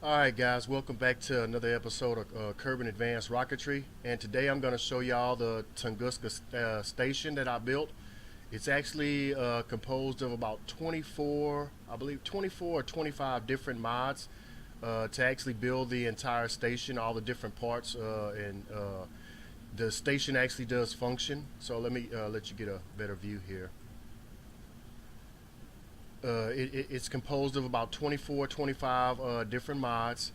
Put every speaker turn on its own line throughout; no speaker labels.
Alright guys, welcome back to another episode of Kerbin Advanced Rocketry, and today I'm going to show y'all the Tunguska station that I built. It's actually composed of about 24, I believe 24 or 25 different mods to actually build the entire station, all the different parts, and the station actually does function. So let me let you get a better view here. It's composed of about 24, 25 different mods.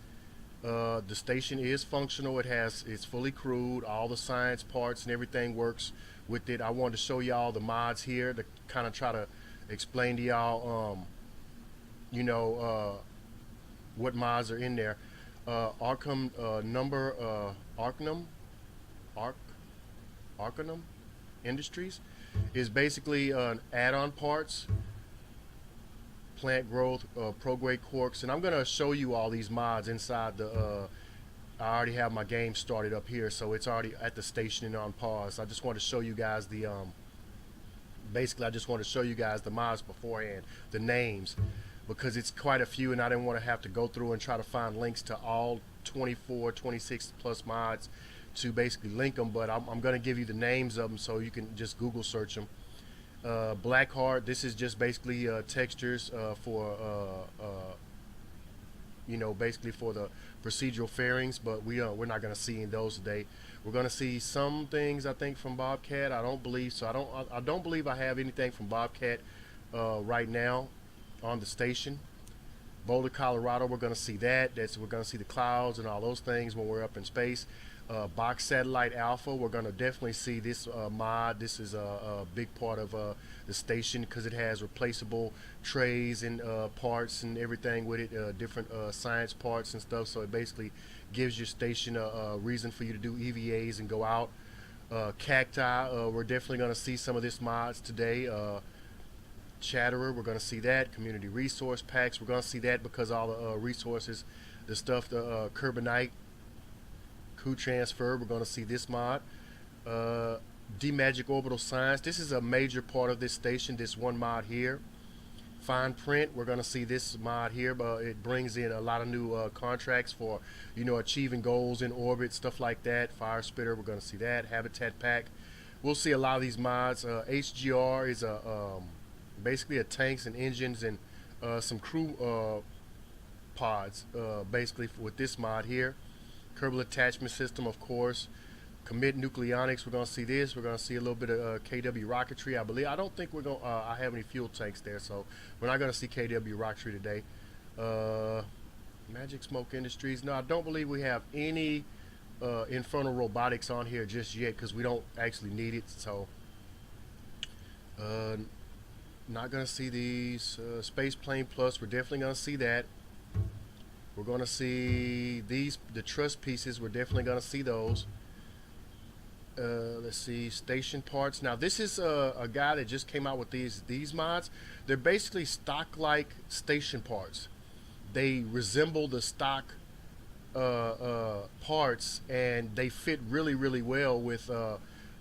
The station is functional. It's fully crewed. All the science parts and everything works with it. I wanted to show y'all the mods here to kind of try to explain to y'all, you know, what mods are in there. Arkham number Arc Arcanum Industries is basically add-on parts, plant growth, prograde quarks, and I'm gonna show you all these mods inside the I already have my game started up here, so it's already at the station and on pause. I just want to show you guys the basically I just want to show you guys the mods beforehand, the names, because it's quite a few and I didn't want to have to go through and try to find links to all 24, 26 plus mods to basically link them, but I'm going to give you the names of them so you can just Google search them. Blackheart, this is just basically textures for basically for the procedural fairings, but we're not going to see in those today. We're going to see some things I think from Bobcat. I don't believe so. I don't believe I have anything from Bobcat right now on the station. Boulder, Colorado, we're going to see that. We're going to see the clouds and all those things when we're up in space. Box Satellite Alpha, we're going to definitely see this mod. This is a big part of the station because it has replaceable trays and parts and everything with it, different science parts and stuff. So it basically gives your station a reason for you to do EVAs and go out. Cacti, we're definitely going to see some of this mods today. Chatterer, we're going to see that. Community resource packs, we're going to see that because all the resources, the stuff, the Carbonite, Coup transfer, we're going to see this mod. D-Magic Orbital Science, this is a major part of this station, this one mod here. Fine Print, we're going to see this mod here, but it brings in a lot of new contracts for, achieving goals in orbit, stuff like that. Fire Spitter, we're going to see that. Habitat Pack, we'll see a lot of these mods. HGR is basically a tanks and engines and some crew pods, basically with this mod here. Kerbal Attachment System, of course. Commit Nucleonics, we're going to see this. We're going to see a little bit of KW Rocketry, I believe. I don't think we're going to, I have any fuel tanks there, so we're not going to see KW Rocketry today. Magic Smoke Industries, no, I don't believe we have any Infernal Robotics on here just yet because we don't actually need it, so not going to see these. Space Plane Plus, we're definitely going to see that. We're going to see the truss pieces. We're definitely going to see those. Let's see, station parts. Now this is a guy that just came out with these mods. They're basically stock-like station parts. They resemble the stock parts, and they fit really, really well with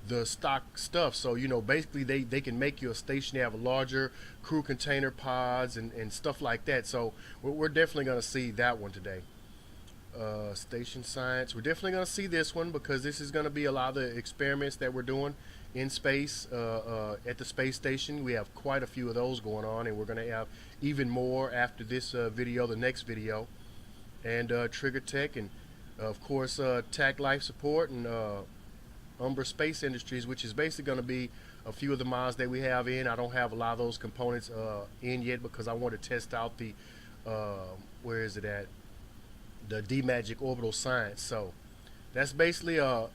the stock stuff. So basically they can make you a station. They have a larger crew container pods and stuff like that. So we're definitely going to see that one today. Station Science, we're definitely going to see this one because this is going to be a lot of the experiments that we're doing in space at the space station. We have quite a few of those going on, and we're going to have even more after this video, the next video. And Trigger Tech, and of course TAC Life Support, and Umbra Space Industries, which is basically going to be a few of the mods that we have in. I don't have a lot of those components in yet because I want to test out the where is it at, the D-Magic Orbital Science. So that's basically all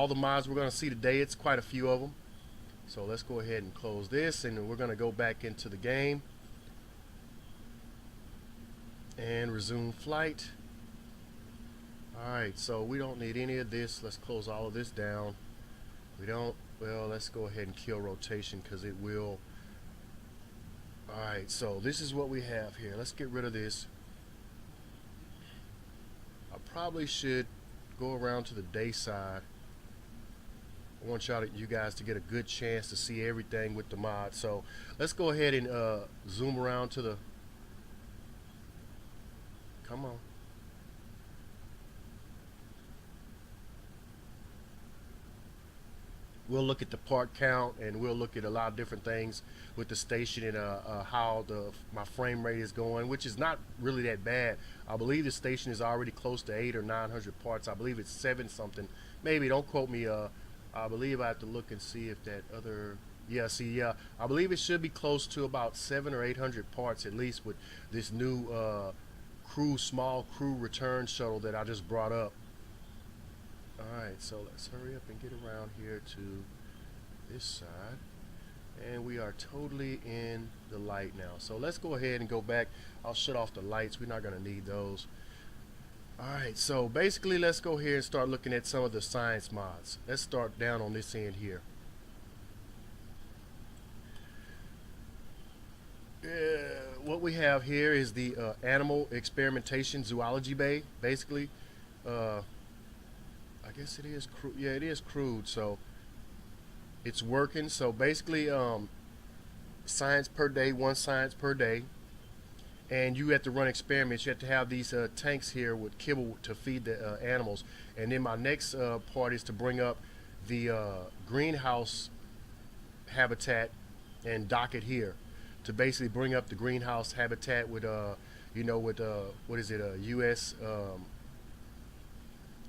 the mods we're going to see today. It's quite a few of them. So let's go ahead and close this, and we're going to go back into the game and resume flight. Alright, so we don't need any of this. Let's close all of this down. We don't, well, let's go ahead and kill rotation because it will. Alright, so this is what we have here. Let's get rid of this. I probably should go around to the day side. I want you guys to get a good chance to see everything with the mod. So let's go ahead and zoom around to the, come on. We'll look at the part count, and we'll look at a lot of different things with the station, and how my frame rate is going, which is not really that bad. I believe the station is already close to 800 or 900 parts. I believe it's 7 something. Maybe, don't quote me. I believe I have to look and see if that other. Yeah, see, yeah, I believe it should be close to about 700 or 800 parts at least with this new small crew return shuttle that I just brought up. Alright, so let's hurry up and get around here to this side. And we are totally in the light now. So let's go ahead and go back. I'll shut off the lights. We're not going to need those. Alright, so basically let's go here and start looking at some of the science mods. Let's start down on this end here. What we have here is the animal experimentation zoology bay. Basically, I guess it is crude. Yeah, it is crude. So it's working. So basically, science per day, one science per day, and you have to run experiments. You have to have these tanks here with kibble to feed the animals. And then my next part is to bring up the greenhouse habitat and dock it here to basically bring up the greenhouse habitat with what is it, a US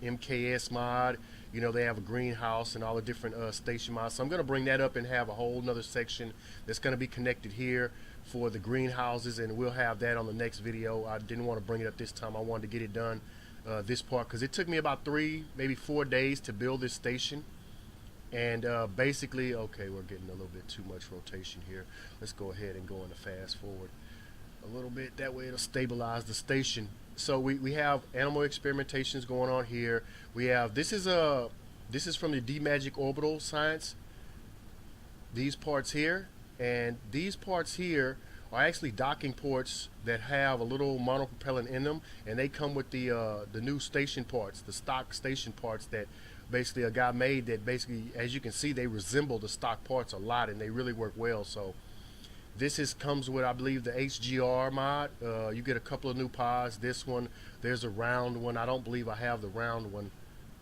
MKS mod. They have a greenhouse and all the different station mods. So I'm going to bring that up and have a whole nother section that's going to be connected here for the greenhouses, and we'll have that on the next video. I didn't want to bring it up this time. I wanted to get it done this part because it took me about 3 maybe 4 days to build this station. And basically, okay, we're getting a little bit too much rotation here. Let's go ahead and go into fast forward a little bit. That way it'll stabilize the station. So we have animal experimentations going on here. We have this is from the D-Magic Orbital Science. These parts here, and these parts here are actually docking ports that have a little monopropellant in them, and they come with the new station parts, the stock station parts that basically a guy made that basically, as you can see, they resemble the stock parts a lot, and they really work well. So this comes with, I believe, the HGR mod. You get a couple of new pods. This one, there's a round one. I don't believe I have the round one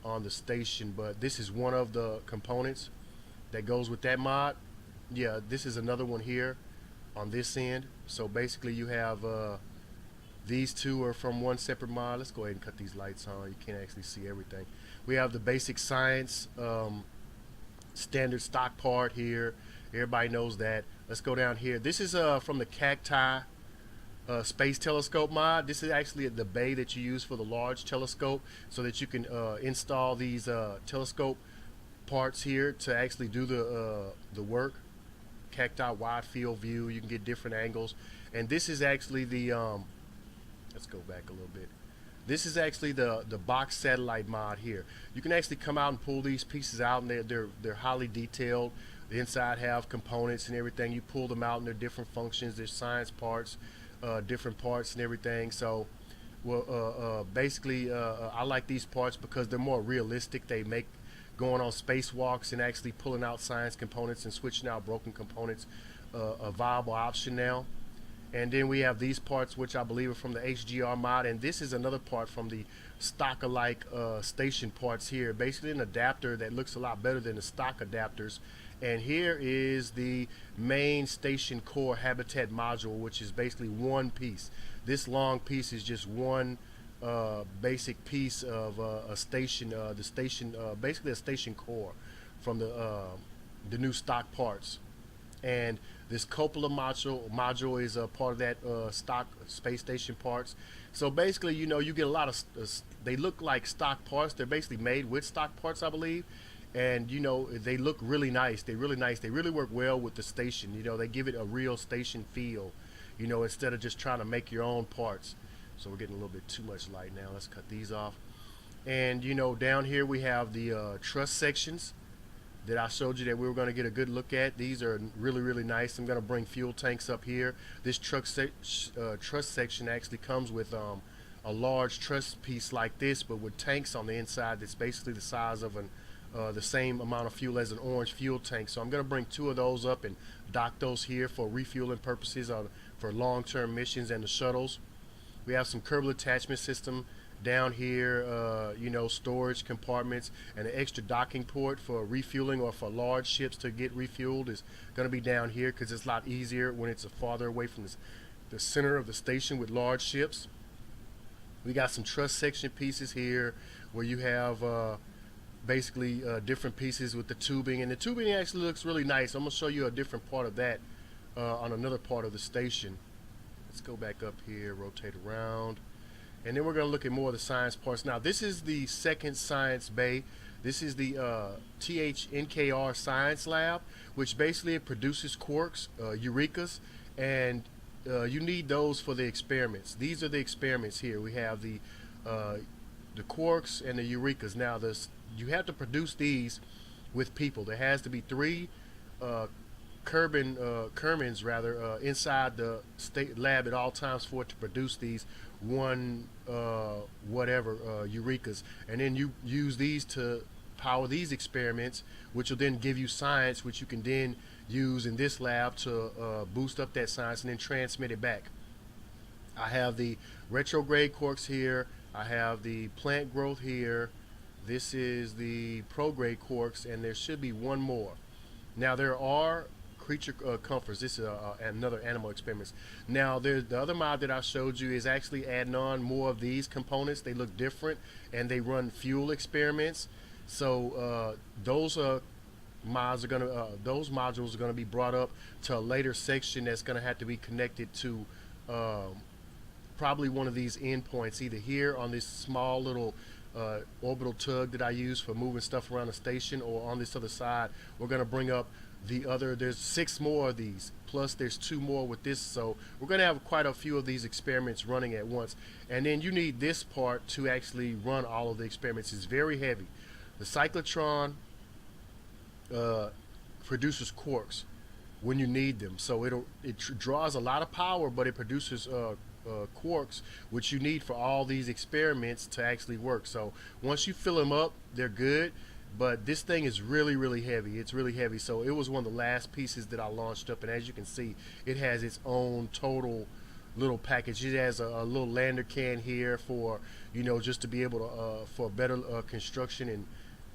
on the station, but this is one of the components that goes with that mod. Yeah, this is another one here on this end. So basically you have these two are from one separate mod. Let's go ahead and cut these lights on. You can't actually see everything. We have the basic science standard stock part here. Everybody knows that. Let's go down here. This is from the Cacti space telescope mod. This is actually the bay that you use for the large telescope, so that you can install these telescope parts here to actually do the work. Cacti wide field view. You can get different angles, and this is actually the let's go back a little bit. This is actually the box satellite mod here. You can actually come out and pull these pieces out, and they're highly detailed. The inside have components and everything. You pull them out, and they're different functions. There's science parts, different parts, and everything. So, basically, I like these parts because they're more realistic. They make going on spacewalks and actually pulling out science components and switching out broken components a viable option now. And then we have these parts, which I believe are from the HGR mod, and this is another part from the stock-alike station parts here. Basically an adapter that looks a lot better than the stock adapters. And here is the main station core habitat module, which is basically one piece. This long piece is just one basic piece of a station, basically a station core from the new stock parts. And this cupola module is a part of that stock space station parts. So basically, you get a lot of they look like stock parts. They're basically made with stock parts, I believe. And they look really nice. They're really nice. They really work well with the station. They give it a real station feel, instead of just trying to make your own parts. So we're getting a little bit too much light now. Let's cut these off. And down here we have the truss sections that I showed you that we were going to get a good look at. These are really, really nice. I'm going to bring fuel tanks up here. This truss section actually comes with a large truss piece like this, but with tanks on the inside that's basically the size of the same amount of fuel as an orange fuel tank. So I'm going to bring 2 of those up and dock those here for refueling purposes for long-term missions and the shuttles. We have some Kerbal attachment system down here, storage compartments, and an extra docking port for refueling or for large ships to get refueled is going to be down here because it's a lot easier when it's farther away from the center of the station with large ships. We got some truss section pieces here where you have basically different pieces with the tubing, and the tubing actually looks really nice. I'm going to show you a different part of that on another part of the station. Let's go back up here, rotate around, and then we're going to look at more of the science parts. Now this is the second science bay. This is the THNKR science lab, which basically it produces quarks, eurekas, and you need those for the experiments. These are the experiments here. We have the quarks and the eurekas. Now you have to produce these with people. There has to be 3 Kermans rather inside the state lab at all times for it to produce these eurekas, and then you use these to power these experiments, which will then give you science, which you can then use in this lab to boost up that science and then transmit it back. I have the retrograde quarks here. I have the plant growth here. This is the prograde quarks, and there should be one more. Now there are creature comforts. This is another animal experiments. Now the other mod that I showed you is actually adding on more of these components. They look different and they run fuel experiments. So those modules are going to be brought up to a later section that's going to have to be connected to probably one of these endpoints, either here on this small little orbital tug that I use for moving stuff around the station, or on this other side we're going to bring up there's 6 more of these, plus there's 2 more with this, so we're going to have quite a few of these experiments running at once. And then you need this part to actually run all of the experiments. It's very heavy. The cyclotron produces quarks when you need them, so it draws a lot of power, but it produces quarks, which you need for all these experiments to actually work. So once you fill them up, they're good, but this thing is really heavy. It's really heavy. So it was one of the last pieces that I launched up, and as you can see, it has its own total little package. It has a little lander can here for just to be able to for better construction and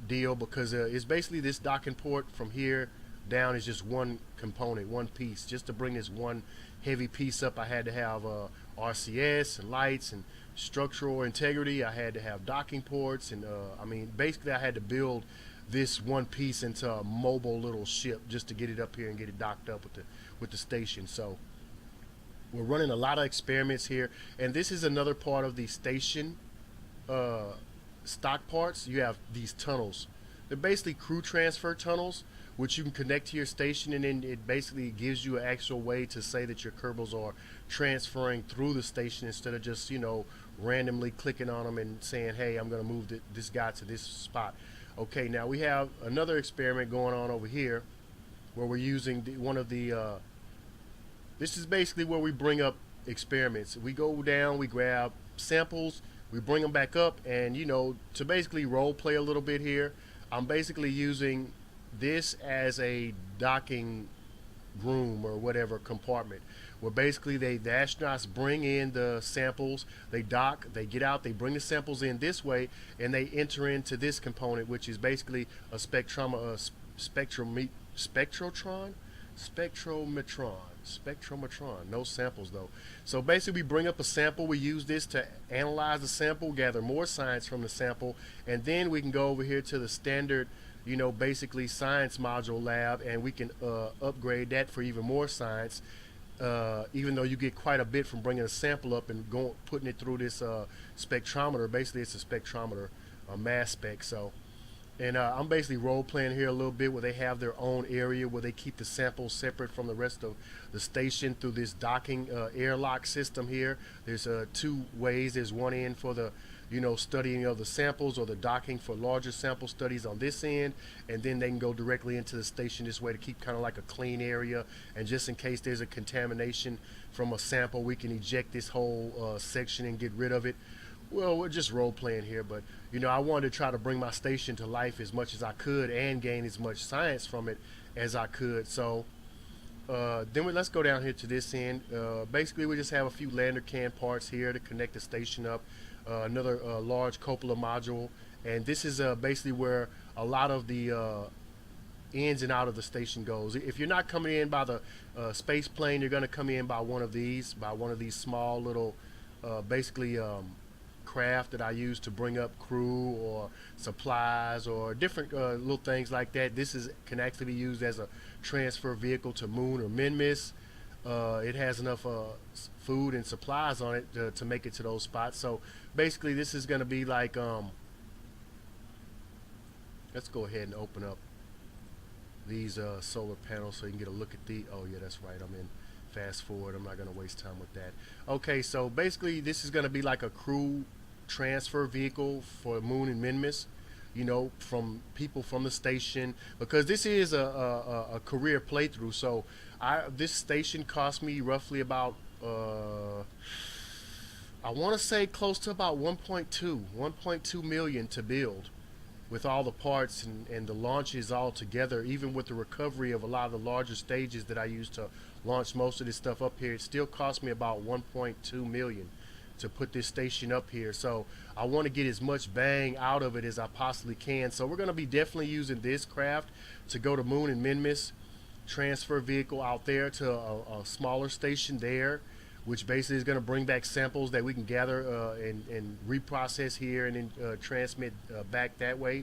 deal, because it's basically this docking port from here down is just one component, one piece. Just to bring this one heavy piece up, I had to have RCS and lights and structural integrity. I had to have docking ports, and basically I had to build this one piece into a mobile little ship just to get it up here and get it docked up with the station. So we're running a lot of experiments here, and this is another part of the station stock parts. You have these tunnels. They're basically crew transfer tunnels, which you can connect to your station, and then it basically gives you an actual way to say that your Kerbals are transferring through the station instead of just randomly clicking on them and saying, hey, I'm going to move this guy to this spot. Okay, now we have another experiment going on over here where we're using this is basically where we bring up experiments. We go down, we grab samples, we bring them back up, and to basically role play a little bit here, I'm basically using this as a docking room or whatever compartment, where basically the astronauts bring in the samples, they dock, they get out, they bring the samples in this way, and they enter into this component, which is basically a spectrometron, no samples though. So basically we bring up a sample, we use this to analyze the sample, gather more science from the sample, and then we can go over here to the standard basically science module lab, and we can upgrade that for even more science, even though you get quite a bit from bringing a sample up and putting it through this spectrometer. Basically it's a spectrometer, a mass spec. So and I'm basically role playing here a little bit, where they have their own area where they keep the samples separate from the rest of the station through this docking airlock system here. There's 2 ways. There's one end for the studying of the samples, or the docking for larger sample studies on this end, and then they can go directly into the station this way to keep kind of like a clean area, and just in case there's a contamination from a sample, we can eject this whole section and get rid of it. Well, we're just role playing here, but I wanted to try to bring my station to life as much as I could and gain as much science from it as I could. So Let's go down here to this end. Basically, we just have a few lander can parts here to connect the station up. Another large cupola module, and this is basically where a lot of the ins and out of the station goes. If you're not coming in by the space plane, you're going to come in by one of these, small little, basically craft that I use to bring up crew or supplies or different little things like that. This is can actually be used as a transfer vehicle to Moon or Minmus. It has enough food and supplies on it to make it to those spots. So basically, this is going to be like, let's go ahead and open up these solar panels so you can get a look at the. Oh yeah, that's right. I'm in fast forward. I'm not going to waste time with that. Okay, so basically, this is going to be like a crew transfer vehicle for Moon and Minmus. You know, from people from the station, because this is a career playthrough. So this station cost me roughly about I want to say close to about 1.2 million to build, with all the parts and the launches all together. Even with the recovery of a lot of the larger stages that I used to launch most of this stuff up here, it still cost me about 1.2 million to put this station up here. So I want to get as much bang out of it as I possibly can. So we're going to be definitely using this craft to go to Moon and Minmus, transfer vehicle out there to a smaller station there, which basically is going to bring back samples that we can gather and reprocess here and then transmit back that way.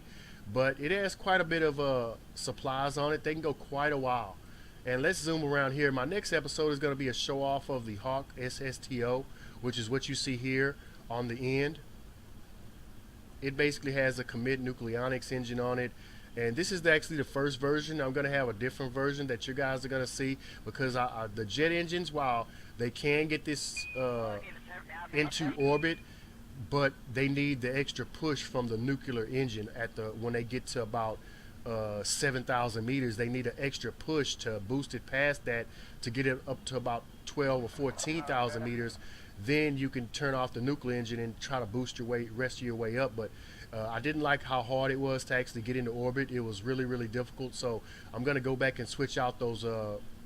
But it has quite a bit of supplies on it. They can go quite a while. And let's zoom around here. My next episode is going to be a show off of the Hawk SSTO, which is what you see here on the end. It basically has a commit nucleonics engine on it, and this is actually the first version. I'm going to have a different version that you guys are going to see, because the jet engines, while they can get this into orbit, but they need the extra push from the nuclear engine when they get to about 7,000 meters. They need an extra push to boost it past that to get it up to about 12 or 14,000 meters. Then you can turn off the nuclear engine and try to boost your rest of your way up. But I didn't like how hard it was to actually get into orbit. It was really, really difficult. So I'm going to go back and switch out those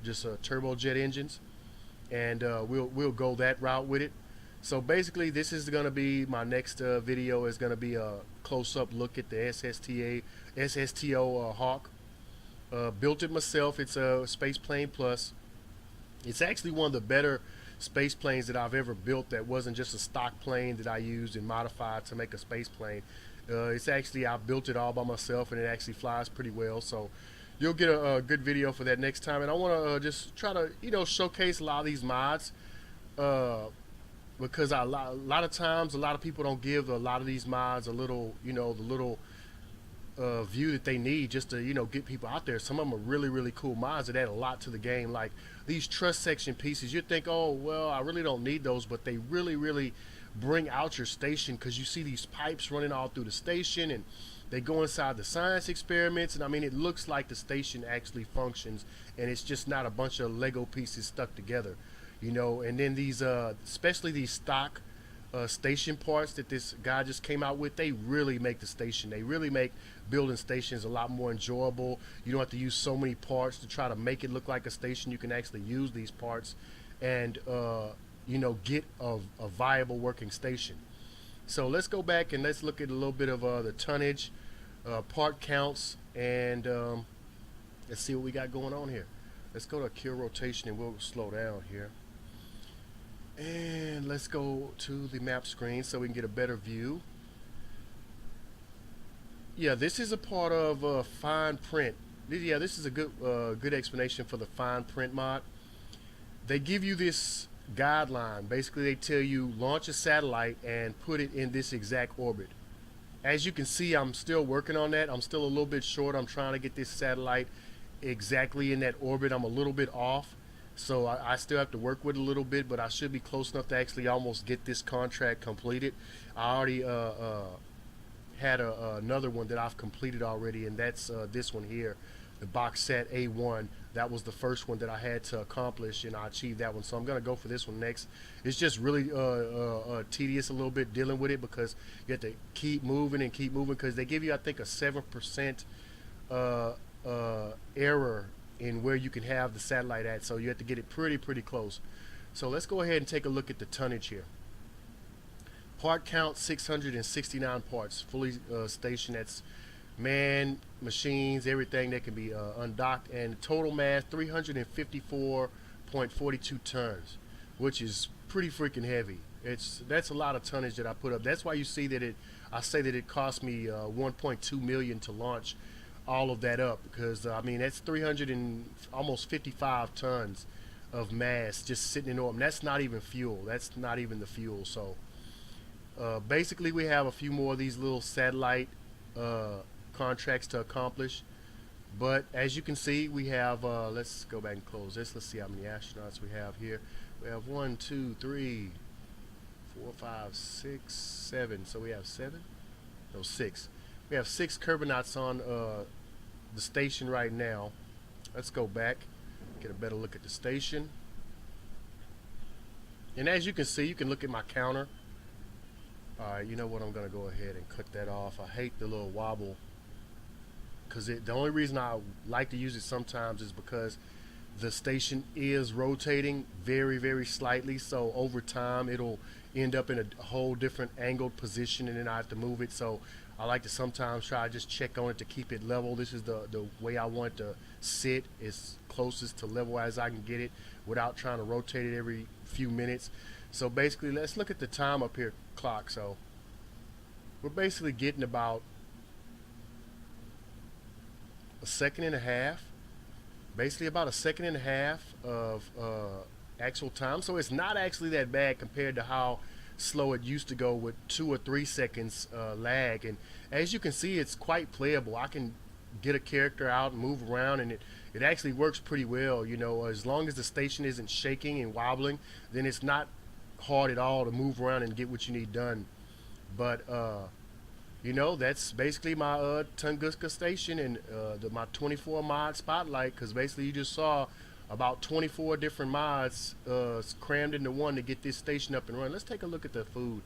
just turbojet engines, and we'll go that route with it. So basically, this is going to be my next video. Is going to be a close-up look at the SSTO Hawk. Built it myself. It's a Space Plane Plus. It's actually one of the better space planes that I've ever built that wasn't just a stock plane that I used and modified to make a space plane. It's actually, I built it all by myself, and it actually flies pretty well. So you'll get a good video for that next time. And I want to just try to, showcase a lot of these mods, because a lot of times a lot of people don't give a lot of these mods a little, the little view that they need just to get people out there. Some of them are really, really cool mods that add a lot to the game, like these truss section pieces. You'd think, oh well, I really don't need those, but they really, really bring out your station, because you see these pipes running all through the station, and they go inside the science experiments, and I mean, it looks like the station actually functions, and it's just not a bunch of Lego pieces stuck together, and then these especially these stock station parts that this guy just came out with, they really make the station, they really make building stations a lot more enjoyable. You don't have to use so many parts to try to make it look like a station. You can actually use these parts and get a viable working station. So let's go back and let's look at a little bit of the tonnage, part counts, and let's see what we got going on here. Let's go to kill rotation, and we'll slow down here. And let's go to the map screen so we can get a better view. Yeah, this is a part of fine print. Yeah, this is a good explanation for the fine print mod. They give you this guideline. Basically, they tell you launch a satellite and put it in this exact orbit. As you can see, I'm still working on that. I'm still a little bit short. I'm trying to get this satellite exactly in that orbit. I'm a little bit off. So I still have to work with it a little bit, but I should be close enough to actually almost get this contract completed. I already had another one that I've completed already, and that's this one here, the Boxsat A1. That was the first one that I had to accomplish, and I achieved that one. So I'm going to go for this one next. It's just really tedious a little bit dealing with it, because you have to keep moving and keep moving, because they give you, I think, a 7% error in where you can have the satellite at. So you have to get it pretty close. So let's go ahead and take a look at the tonnage here. Part count 669 parts, fully stationed. That's man, machines, everything that can be undocked, and total mass 354.42 tons, which is pretty freaking heavy. That's a lot of tonnage that I put up. That's why you see that I say that it cost me 1.2 million to launch all of that up, because I mean that's 300 and almost 55 tons of mass just sitting in orbit. That's not even fuel. That's not even the fuel. So basically, we have a few more of these little satellite contracts to accomplish. But as you can see, we have, let's go back and close this. Let's see how many astronauts we have here. We have 1, 2, 3, 4, 5, 6, 7. So we have 7? No, 6. We have 6 Kerbinauts on the station right now. Let's go back, get a better look at the station. And as you can see, you can look at my counter. Alright, you know what, I'm going to go ahead and cut that off. I hate the little wobble, because the only reason I like to use it sometimes is because the station is rotating very slightly, so over time it'll end up in a whole different angled position, and then I have to move it. So I like to sometimes try to just check on it to keep it level. This is the way I want it to sit, as closest to level as I can get it without trying to rotate it every few minutes. So basically, let's look at the time up here, clock. So we're basically getting about a second and a half, basically about a second and a half of actual time. So it's not actually that bad compared to how slow it used to go with 2 or 3 seconds lag. And as you can see, it's quite playable. I can get a character out and move around, and it actually works pretty well. You know, as long as the station isn't shaking and wobbling, then it's not hard at all to move around and get what you need done. But you know, that's basically my Tunguska station and my 24 mod spotlight, because basically you just saw about 24 different mods crammed into one to get this station up and running. Let's take a look at the food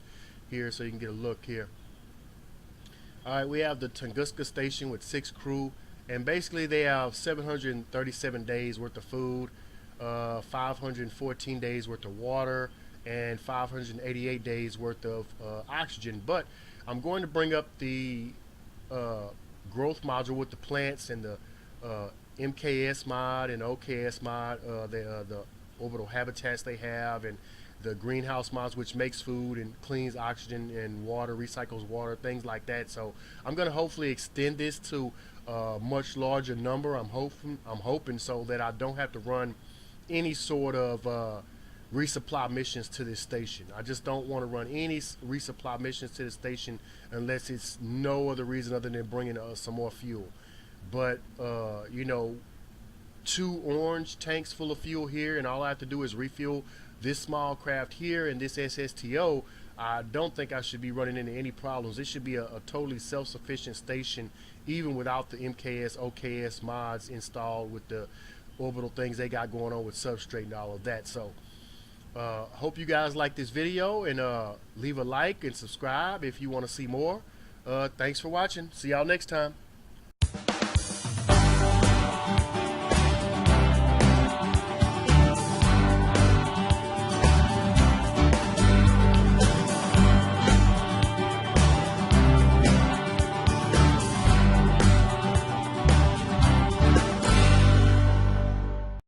here so you can get a look here. Alright, we have the Tunguska station with 6 crew, and basically they have 737 days worth of food, 514 days worth of water, and 588 days worth of oxygen. But I'm going to bring up the growth module with the plants and the MKS mod and OKS mod, the orbital habitats they have, and the greenhouse mods, which makes food and cleans oxygen and water, recycles water, things like that. So I'm going to hopefully extend this to a much larger number. I'm hoping so that I don't have to run any sort of resupply missions to this station. I just don't want to run any resupply missions to the station unless it's no other reason other than bringing some more fuel. But you know, 2 orange tanks full of fuel here, and all I have to do is refuel this small craft here and this SSTO. I don't think I should be running into any problems. This should be a totally self-sufficient station, even without the MKS OKS mods installed with the orbital things they got going on with substrate and all of that. So hope you guys like this video, and leave a like and subscribe if you want to see more. Thanks for watching. See y'all next time.